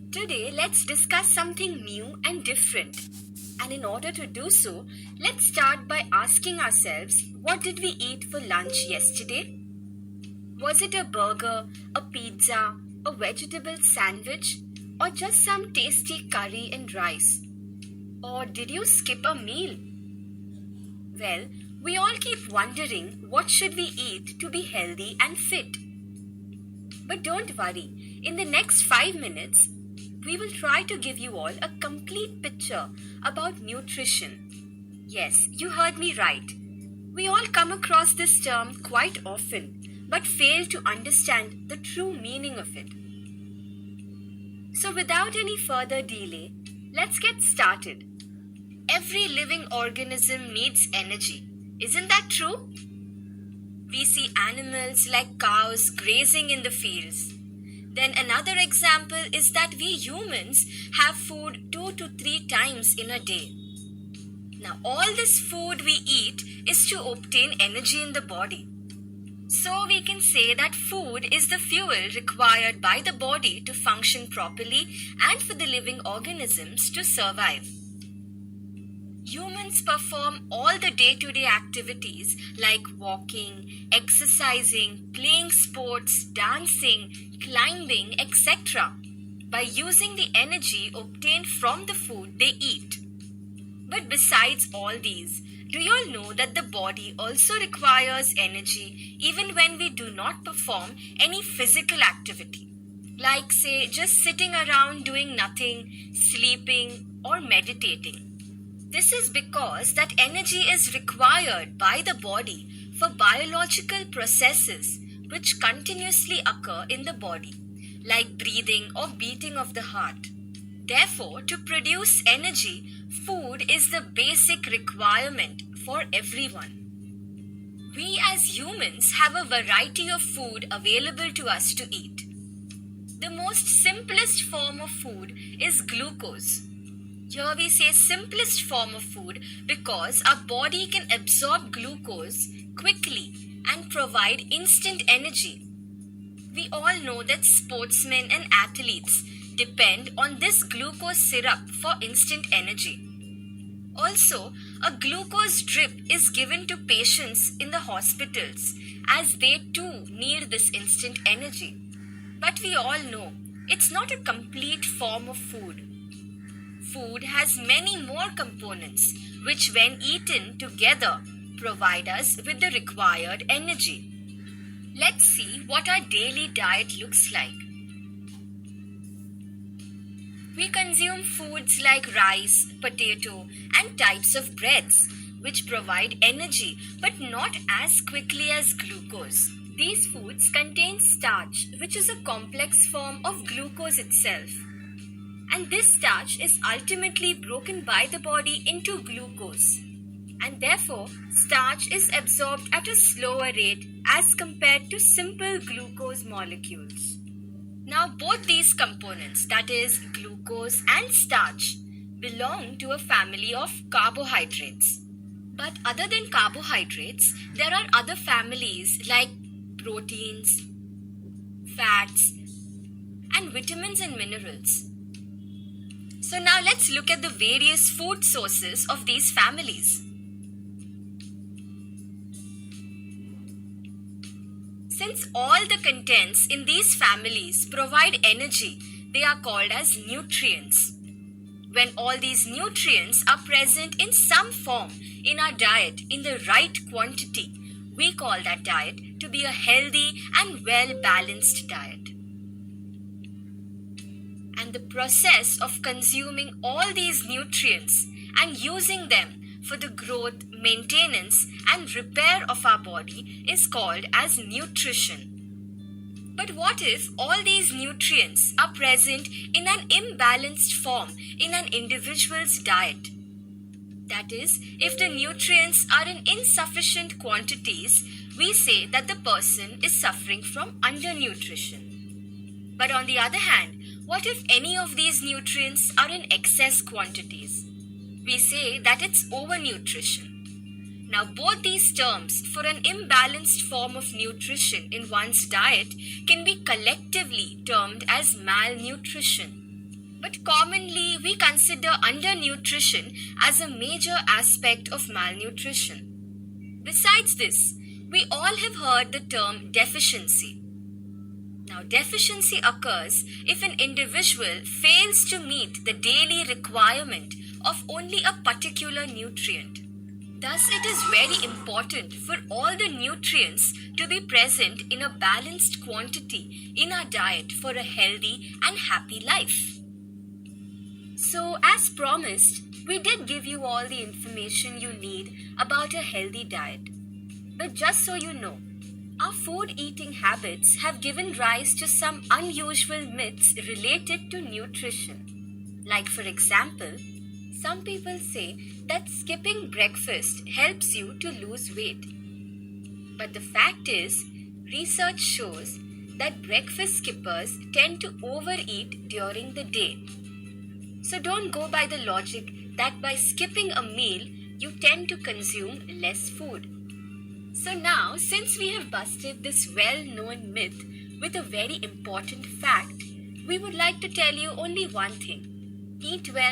Today, let's discuss something new and different. And in order to do so, let's start by asking ourselves, what did we eat for lunch yesterday? Was it a burger, a pizza, a vegetable sandwich, or just some tasty curry and rice? Or did you skip a meal? Well, we all keep wondering what should we eat to be healthy and fit. But don't worry, in the next 5 minutes, we will try to give you all a complete picture about nutrition. Yes, you heard me right. We all come across this term quite often, but fail to understand the true meaning of it. So without any further delay, let's get started. Every living organism needs energy. Isn't that true? We see animals like cows grazing in the fields. Then another example is that we humans have food 2 to 3 times in a day. Now all this food we eat is to obtain energy in the body. So we can say that food is the fuel required by the body to function properly and for the living organisms to survive. Humans perform all the day-to-day activities like walking, exercising, playing sports, dancing, climbing, etc. by using the energy obtained from the food they eat. But besides all these, do you all know that the body also requires energy even when we do not perform any physical activity? Like say just sitting around doing nothing, sleeping or meditating. This is because that energy is required by the body for biological processes which continuously occur in the body, like breathing or beating of the heart. Therefore, to produce energy, food is the basic requirement for everyone. We as humans have a variety of food available to us to eat. The most simplest form of food is glucose. Here we say simplest form of food because our body can absorb glucose quickly and provide instant energy. We all know that sportsmen and athletes depend on this glucose syrup for instant energy. Also, a glucose drip is given to patients in the hospitals as they too need this instant energy. But we all know it's not a complete form of food. Food has many more components which when eaten together provide us with the required energy. Let's see what our daily diet looks like. We consume foods like rice, potato and types of breads which provide energy but not as quickly as glucose. These foods contain starch which is a complex form of glucose itself. And this starch is ultimately broken by the body into glucose. And therefore, starch is absorbed at a slower rate as compared to simple glucose molecules. Now, both these components, that is, glucose and starch, belong to a family of carbohydrates. But other than carbohydrates, there are other families like proteins, fats, and vitamins and minerals. So now let's look at the various food sources of these families. Since all the contents in these families provide energy, they are called as nutrients. When all these nutrients are present in some form in our diet in the right quantity, we call that diet to be a healthy and well-balanced diet. And the process of consuming all these nutrients and using them for the growth, maintenance and repair of our body is called as nutrition. But what if all these nutrients are present in an imbalanced form in an individual's diet? That is, if the nutrients are in insufficient quantities, we say that the person is suffering from undernutrition. But on the other hand, what if any of these nutrients are in excess quantities? We say that it's overnutrition. Now, both these terms for an imbalanced form of nutrition in one's diet can be collectively termed as malnutrition. But commonly, we consider undernutrition as a major aspect of malnutrition. Besides this, we all have heard the term deficiency. Now, deficiency occurs if an individual fails to meet the daily requirement of only a particular nutrient. Thus, it is very important for all the nutrients to be present in a balanced quantity in our diet for a healthy and happy life. So, as promised, we did give you all the information you need about a healthy diet. But just so you know, our food eating habits have given rise to some unusual myths related to nutrition. Like, for example, some people say that skipping breakfast helps you to lose weight. But the fact is, research shows that breakfast skippers tend to overeat during the day. So don't go by the logic that by skipping a meal, you tend to consume less food. So now, since we have busted this well-known myth with a very important fact, we would like to tell you only one thing. Eat well.